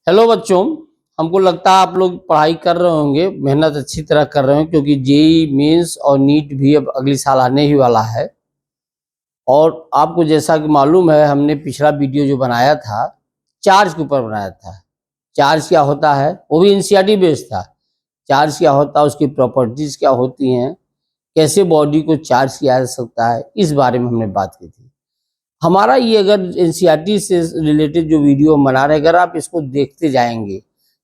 Hello बच्चों, हमको लगता है आप लोग पढ़ाई कर रहे होंगे, मेहनत अच्छी तरह कर रहे हैं क्योंकि जेई मेंस और नीट भी अब अगले साल आने ही वाला है। और आपको जैसा कि मालूम है, हमने पिछला वीडियो जो बनाया था चार्ज के ऊपर बनाया था। चार्ज क्या होता है, वो भी एनसीईआरटी बेस्ड था। चार्ज क्या होता है, उसकी प्रॉपर्टीज क्या होती हैं, कैसे बॉडी को चार्ज किया जा सकता है, इस बारे में हमने बात की थी। हमारा ये अगर एनसीईआरटी से रिलेटेड जो वीडियो हम बना रहे हैं, अगर आप इसको देखते जाएंगे,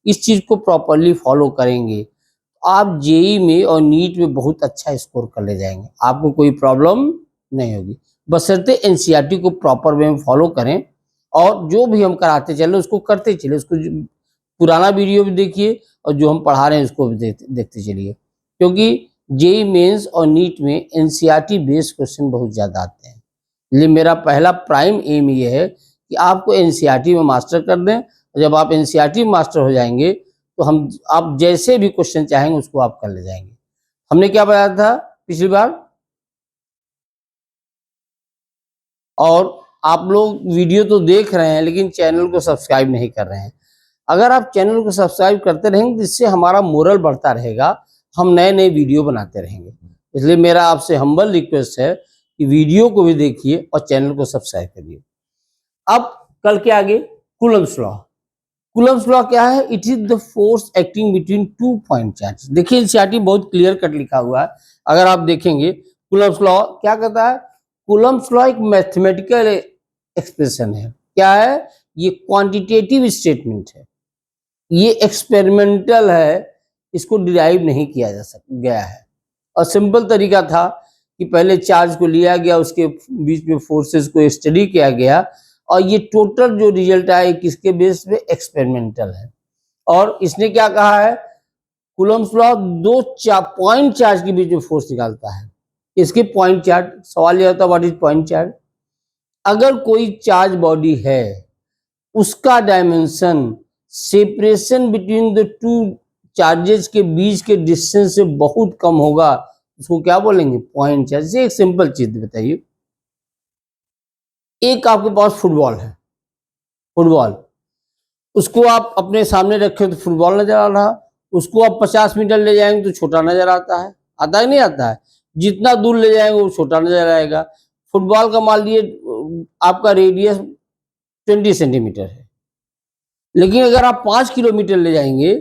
इस चीज को प्रॉपरली फॉलो करेंगे, आप जेई में और नीट में बहुत अच्छा स्कोर कर ले जाएंगे। आपको कोई प्रॉब्लम नहीं होगी, बशर्ते एनसीईआरटी को प्रॉपर वे में फॉलो करें और जो भी हम कराते चले उसको करते चले। उसको पुराना वीडियो भी देखिए और जो हम पढ़ा रहे हैं उसको भी देखते चलिए, क्योंकि जेई मेंस और नीट में एनसीईआरटी बेस्ड क्वेश्चन बहुत ज्यादा आते हैं। इसलिए मेरा पहला प्राइम एम ये है कि आपको एनसीईआरटी में मास्टर कर दें। और जब आप एनसीईआरटी में मास्टर हो जाएंगे तो आप जैसे भी क्वेश्चन चाहेंगे उसको आप कर ले जाएंगे। हमने क्या बताया था पिछली बार, और आप लोग वीडियो तो देख रहे हैं लेकिन चैनल को सब्सक्राइब नहीं कर रहे हैं। अगर आप चैनल को सब्सक्राइब करते रहेंगे तो इससे हमारा मोरल बढ़ता रहेगा, हम नए नए वीडियो बनाते रहेंगे। इसलिए मेरा आपसे हम्बल रिक्वेस्ट है कि वीडियो को भी देखिए और चैनल को सब्सक्राइब करिए। अब कल के आगे कूलम्स लॉ। कूलम्स लॉ क्या है? It is the force acting between two point charge. देखिए एनसीईआरटी बहुत क्लियर कट लिखा हुआ है, अगर आप देखेंगे कूलम्स लॉ क्या कहता है। कूलम्स लॉ एक मैथमेटिकल एक्सप्रेशन है। क्या है? ये क्वांटिटेटिव स्टेटमेंट है, ये एक्सपेरिमेंटल है, इसको डिराइव नहीं किया जा गया है। और सिंपल तरीका था कि पहले चार्ज को लिया गया, उसके बीच में फोर्सेस को स्टडी किया गया और ये टोटल जो रिजल्ट आया किसके बेस पे? एक्सपेरिमेंटल है। और इसने क्या कहा है, कूलम्स लॉ दो पॉइंट चार्ज के बीच में फोर्स निकालता है। इसके पॉइंट चार्ज, सवाल यह होता है व्हाट इज पॉइंट चार्ज। अगर कोई चार्ज बॉडी है, उसका dimension separation between the two charges के बीच के डिस्टेंस से बहुत कम होगा, उसको क्या बोलेंगे? Point charge. एक सिंपल चीज बताइए, एक आपके पास फुटबॉल है, फुटबॉल, उसको आप अपने सामने रखे तो फुटबॉल नजर आ रहा, उसको आप 50 मीटर ले जाएंगे तो छोटा नजर आता है, आता है नहीं आता है? जितना दूर ले जाएंगे वो छोटा नजर आएगा। फुटबॉल का मान लिए आपका रेडियस 20 सेंटीमीटर है, लेकिन अगर आप 5 किलोमीटर ले जाएंगे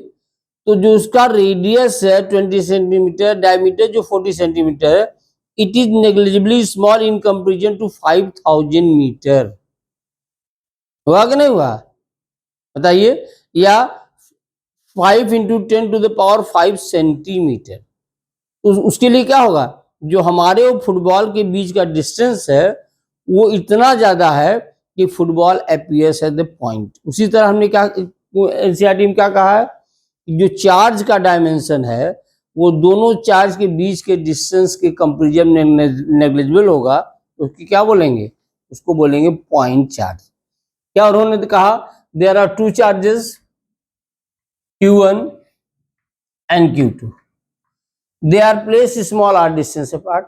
तो जो उसका रेडियस है 20 सेंटीमीटर, डायमीटर जो 40 सेंटीमीटर है, it is negligibly small in comparison to 5000 metre. हुआ कि नहीं हुआ बताइए? या 5 इंटू 10⁵ सेंटीमीटर। तो उसके लिए क्या होगा, जो हमारे और फुटबॉल के बीच का डिस्टेंस है वो इतना ज्यादा है कि football appears at the point. उसी तरह हमने क्या एनसीईआरटी में क्या कहा है, जो चार्ज का डायमेंशन है वो दोनों चार्ज के बीच के डिस्टेंस के कंपेरिजन में नेग्लिजिबल होगा, तो उसकी क्या बोलेंगे? उसको बोलेंगे पॉइंट चार्ज। क्या उन्होंने कहा, there are two charges Q1 and Q2, they are place small are distance apart.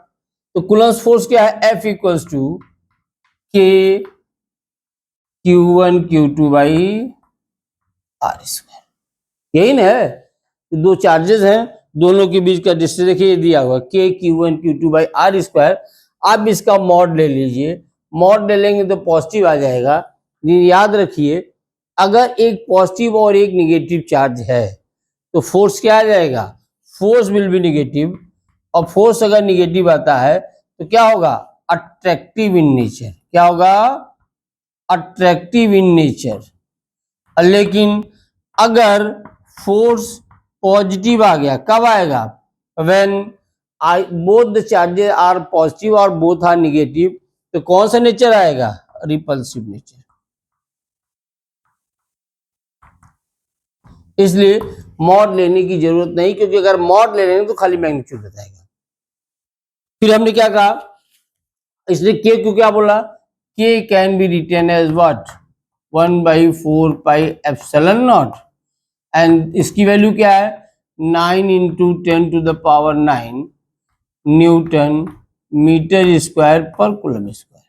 तो कूलम्स फोर्स क्या है? F equals to K Q1 Q2 by R square. यही ना है, तो दो चार्जेस हैं, दोनों के बीच का डिस्टेंस देखिए दिया हुआ K Q1 Q2 by R square. आप इसका मॉड ले लीजिए, मॉड ले लेंगे तो पॉजिटिव आ जाएगा। याद रखिए, अगर एक पॉजिटिव और एक निगेटिव चार्ज है तो फोर्स क्या आ जाएगा? Force will be negative. और फोर्स अगर निगेटिव आता है तो क्या होगा? Attractive in nature. क्या होगा? Attractive in nature. लेकिन अगर फोर्स पॉजिटिव आ गया, कब आएगा? When both the charges are positive और बोथ आर निगेटिव, तो कौन सा नेचर आएगा? Repulsive nature. इसलिए मॉड लेने की जरूरत नहीं, क्योंकि अगर मॉड ले लेंगे तो खाली मैग्नीट्यूड बताएगा। फिर हमने क्या कहा, इसलिए के को क्या बोला? K can be written as what? 1/4πε0। And इसकी वैल्यू क्या है? 9 इंटू 10⁹ न्यूटन मीटर स्क्वायर पर कूलम स्क्वायर।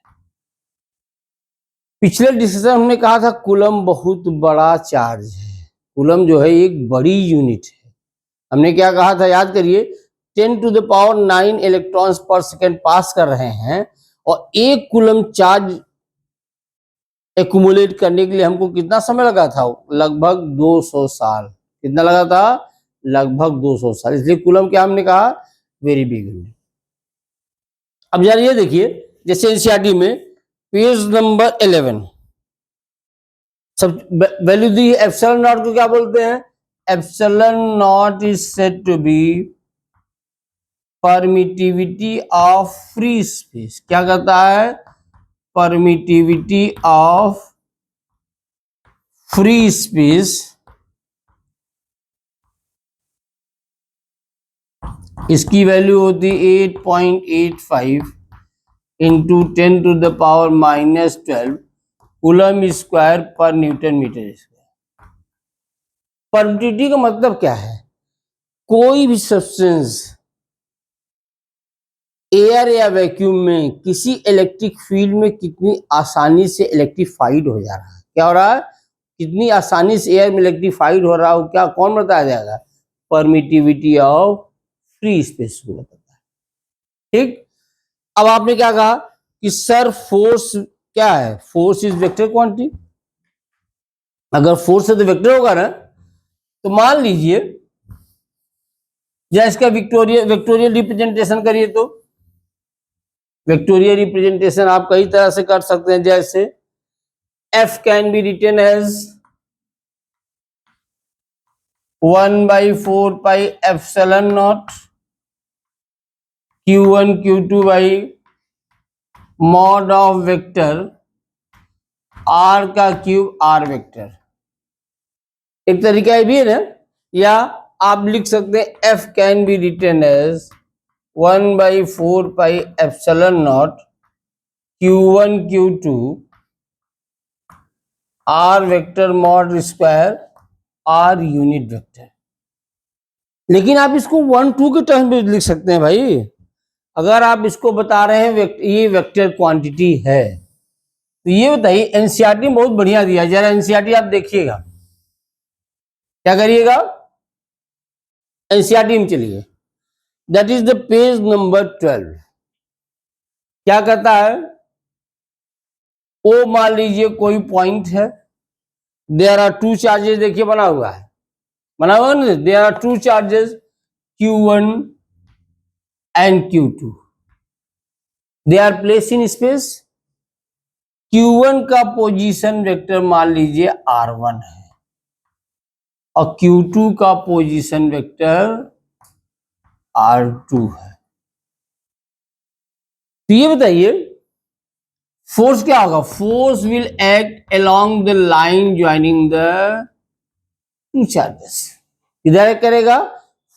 पिछले डिस्कशन हमने कहा था कूलम बहुत बड़ा चार्ज है, कूलम जो है एक बड़ी यूनिट है। हमने क्या कहा था, याद करिए, 10⁹ इलेक्ट्रॉन्स पर सेकेंड पास कर रहे हैं, और एक कूलम चार्ज एक्यूमुलेट करने के लिए हमको कितना समय लगा था, लगभग 200 साल। कितना लगा था, लगभग 200 साल। इसलिए कूलम क्या हमने कहा, वेरी बिग यूनिट। अब यार ये देखिए, जैसे एनसीईआरटी में पेज नंबर 11 सब वैल्यू दी, एप्सिलॉन नॉट को क्या बोलते हैं, epsilon naught is said to be permittivity of free space. क्या कहता है, परमिटिविटी ऑफ फ्री स्पेस। इसकी वैल्यू होती 8.85 इंटू 10⁻⁻12 कूलम स्क्वायर पर न्यूटन मीटर स्क्वायर। परमिटिविटी का मतलब क्या है, कोई भी सब्सटेंस एयर या वैक्यूम में किसी इलेक्ट्रिक फील्ड में कितनी आसानी से इलेक्ट्रीफाइड हो जा रहा है। क्या हो रहा है, कितनी आसानी से एयर में इलेक्ट्रीफाइड हो रहा हो, क्या कौन बताया जाएगा, परमिटिविटी ऑफ फ्री स्पेस को बताता है। ठीक, अब आपने क्या कहा कि सर फोर्स क्या है, फोर्स इज वेक्टर क्वांटिटी। अगर फोर्स है तो वेक्टर होगा ना। तो मान लीजिए, या इसका वेक्टोरियल रिप्रेजेंटेशन करिए, तो वेक्टोरियल रिप्रेजेंटेशन आप कई तरह से कर सकते हैं। जैसे F can be written as 1/4 pi epsilon naught Q1 Q2 by mod of vector R का क्यूब R वेक्टर। एक तरीका ये भी है ना। या आप लिख सकते हैं F can be written as 1/4 pi epsilon naught Q1 Q2 R vector mod square R unit vector. लेकिन आप इसको 1-2 के टर्म में लिख सकते हैं भाई। अगर आप इसको बता रहे हैं ये वेक्टर क्वांटिटी है, तो ये बताइए, एनसीईआरटी में बहुत बढ़िया दिया। जरा एनसीईआरटी आप देखिएगा, क्या करिएगा, एनसीईआरटी में चलिए, that is the page number 12। क्या कहता है, ओ मान लीजिए कोई पॉइंट है, देयर आर टू चार्जेस, देखिए बना हुआ है ना, there are two charges Q1 and Q2, they are place in space. Q1 का पोजीशन वेक्टर मान लीजिए R1 है, और Q2 का पोजीशन वेक्टर R2 है। तो ये बताइए, फोर्स क्या होगा, force will act along the line joining the two charges. इधर करेगा,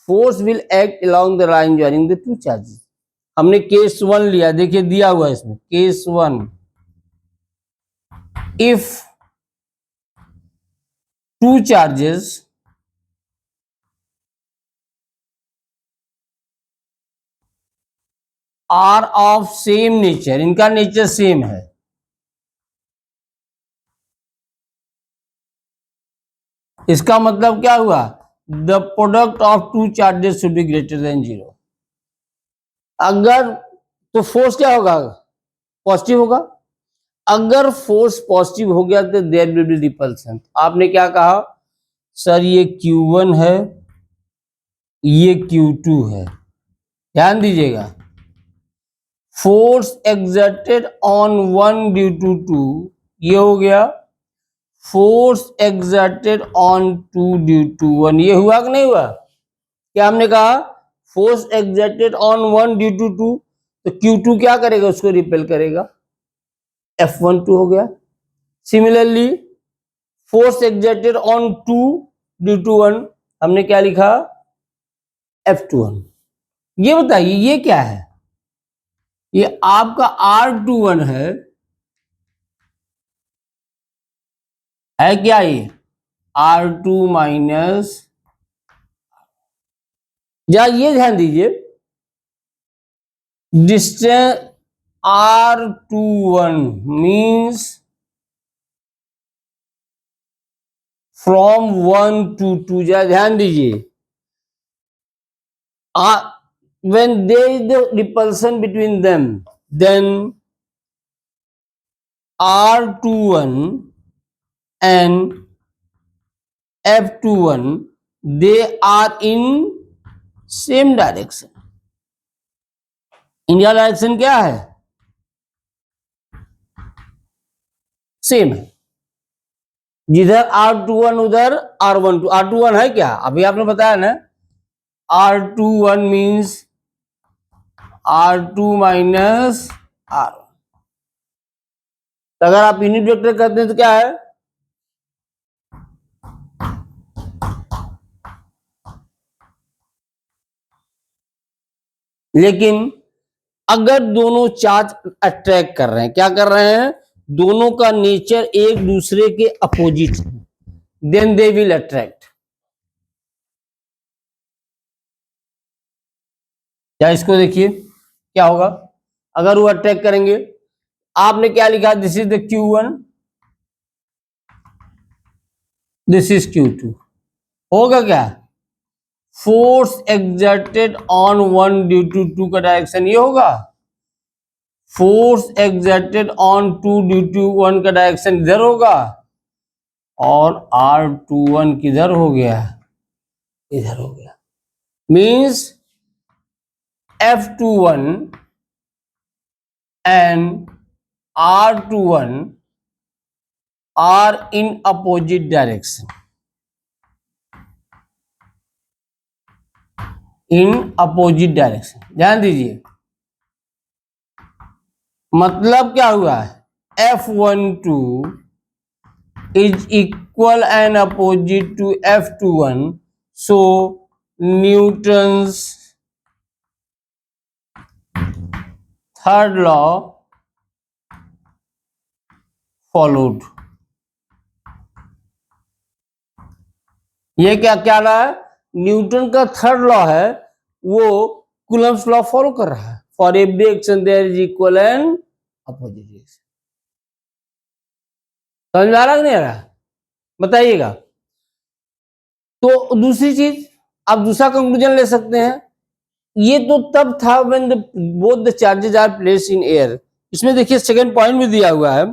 force will act along the line joining the two charges. हमने केस 1 लिया, देखिए दिया हुआ है इसमें, case 1, if two charges are of same nature, इनका नेचर सेम है, इसका मतलब क्या हुआ, the product of two charges should be greater than 0। अगर तो फोर्स क्या होगा, पॉजिटिव होगा। अगर फोर्स पॉजिटिव हो गया तो देयर विल बी रिपल्सन। आपने क्या कहा, सर ये Q1 है, ये Q2 है। ध्यान दीजिएगा, force exerted on one due to two, ये हो गया, force exerted on two due to one, ये हुआ कि नहीं हुआ। क्या हमने कहा, force exerted on one due to two, तो Q2 क्या करेगा, उसको रिपेल करेगा, F12 हो गया। Similarly force exerted on two due to one, हमने क्या लिखा, F21। ये बताइए ये क्या है, ये आपका R21 है क्या, ये R2 माइनस, या ये ध्यान दीजिए, distance R21 means from 1 to 2, जरा ध्यान दीजिए, when there is the repulsion between them, then R21 and F21, they are in same direction. इनका डायरेक्शन क्या है? सेम है। जिधर R21 उधर R12, R21 है क्या? अभी आपने बताया ना, R21 means R2 minus R1। तो अगर आप यूनिट वेक्टर करते हैं तो क्या है? लेकिन अगर दोनों चार्ज अट्रैक्ट कर रहे हैं, क्या कर रहे हैं? दोनों का नेचर एक दूसरे के अपोजिट है, देन दे विल अट्रैक्ट। क्या इसको देखिए क्या होगा अगर वो अट्रैक्ट करेंगे। आपने क्या लिखा? This is the Q1, this is Q2। होगा क्या? Force exerted on one due to two का डायरेक्शन ये होगा, force exerted on two due to one का डायरेक्शन इधर होगा, और R21 किधर हो गया? इधर हो गया। Means F21 and R21 are in opposite direction, in opposite direction। ध्यान दीजिए, मतलब क्या हुआ है? F12 is equal and opposite to F21, so Newton's third law followed। ये क्या क्या रहा है? न्यूटन का थर्ड लॉ है, वो कूलम्स लॉ फॉलो कर रहा है। For every action there is equal and opposite reaction. समझ में आ रहा कि नहीं आ रहा? बताइएगा। तो दूसरी चीज, आप दूसरा कंक्लूजन ले सकते हैं, ये तो तब था when both the charges are placed in air. इसमें देखिए सेकंड पॉइंट में दिया हुआ है,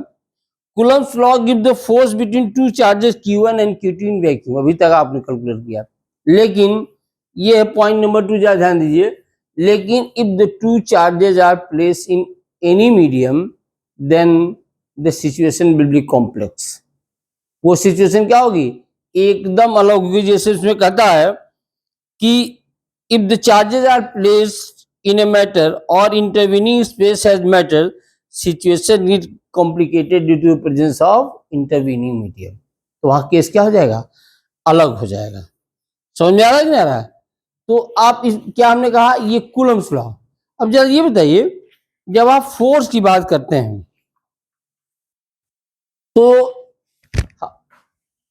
Coulomb's law give the force between two charges Q1 and Q2 in vacuum. अभी तक आपने कैलकुलेट किया, लेकिन ये है पॉइंट नंबर 2, जरा ध्यान दीजिए। लेकिन if the two charges are placed in any medium then the situation will be complex. वो सिचुएशन क्या होगी? एकदम अलग होगी। जैसे उसमें कहता है कि if the charges are placed in a matter और intervening space has matter, situation is complicated due to presence of intervening medium. तो वहां केस क्या हो जाएगा? अलग हो जाएगा। समझ में आ रहा है कि नहीं आ रहा है? तो आप क्या हमने कहा? ये कूलम्स लॉ। अब जरा ये बताइए, जब आप फोर्स की बात करते हैं तो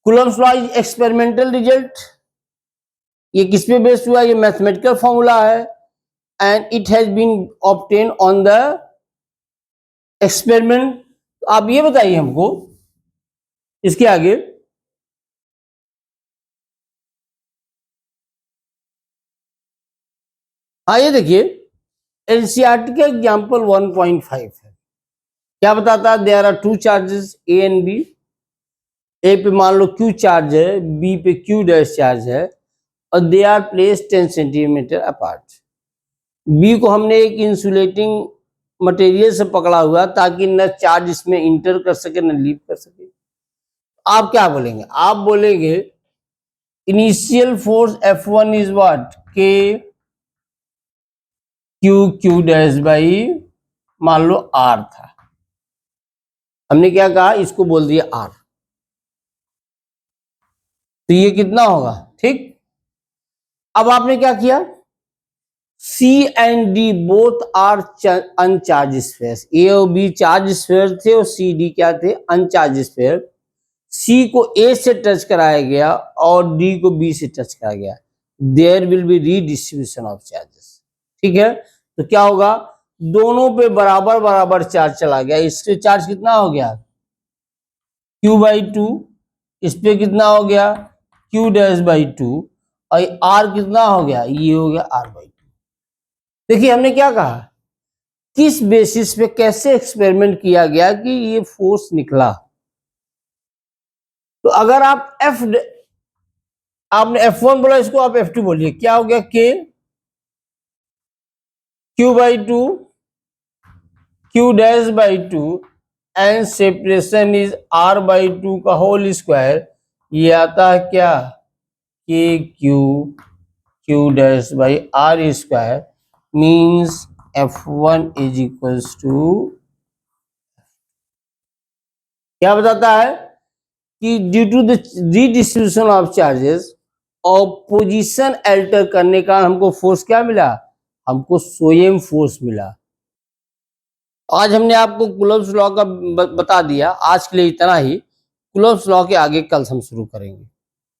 Coulomb's law is experimental result. ये किस पे बेस्ड हुआ? ये मैथमेटिकल फॉर्मूला है, and it has been obtain on the experiment. आप ये बताइए हमको इसके आगे, हाँ ये देखिए एनसीईआरटी का एग्जाम्पल 1.5 है। क्या बताता है? There are two charges A and B. A पे मान लो Q चार्ज है, बी पे Q डैश चार्ज है, और they are placed 10 centimetre apart. B को हमने एक इंसुलेटिंग मटेरियल से पकड़ा हुआ ताकि न चार्ज इसमें इंटर कर सके न लीव कर सके। आप क्या बोलेंगे? आप बोलेंगे initial force F1 is what? K Q dash by मान लो R था, हमने क्या कहा? इसको बोल दिया R। तो ये कितना होगा? ठीक। अब आपने क्या किया? C and D both are uncharged spheres. A और बी चार्ज स्फीयर थे और C D क्या थे? अनचार्ज स्फीयर। C को A से टच कराया गया और D को B से टच कराया गया। There will be redistribution of charges. ठीक है, तो क्या होगा? दोनों पे बराबर बराबर चार्ज चला गया। इससे चार्ज कितना हो गया? Q/2 इस पे कितना हो गया क्यू डैश बाई टू, और आर कितना हो गया, ये हो गया आर बाई टू। देखिए हमने क्या कहा, किस बेसिस पे कैसे एक्सपेरिमेंट किया गया कि ये फोर्स निकला। तो अगर आप आपने F1 बोला, इसको आप F2 बोलिए, क्या हो गया K Q by two Q dash by two and separation is R by two का होल स्क्वायर, ये आता है क्या K Q dash by R square means F1 is equals to, क्या बताता है कि due to the redistribution of charges और पोजीशन अल्टर करने का हमको फोर्स क्या मिला, हमको सोएम फोर्स मिला। आज हमने आपको कूलम्ब्स लॉ का बता दिया। आज के लिए इतना ही। कूलम्ब्स लॉ के आगे कल हम शुरू करेंगे।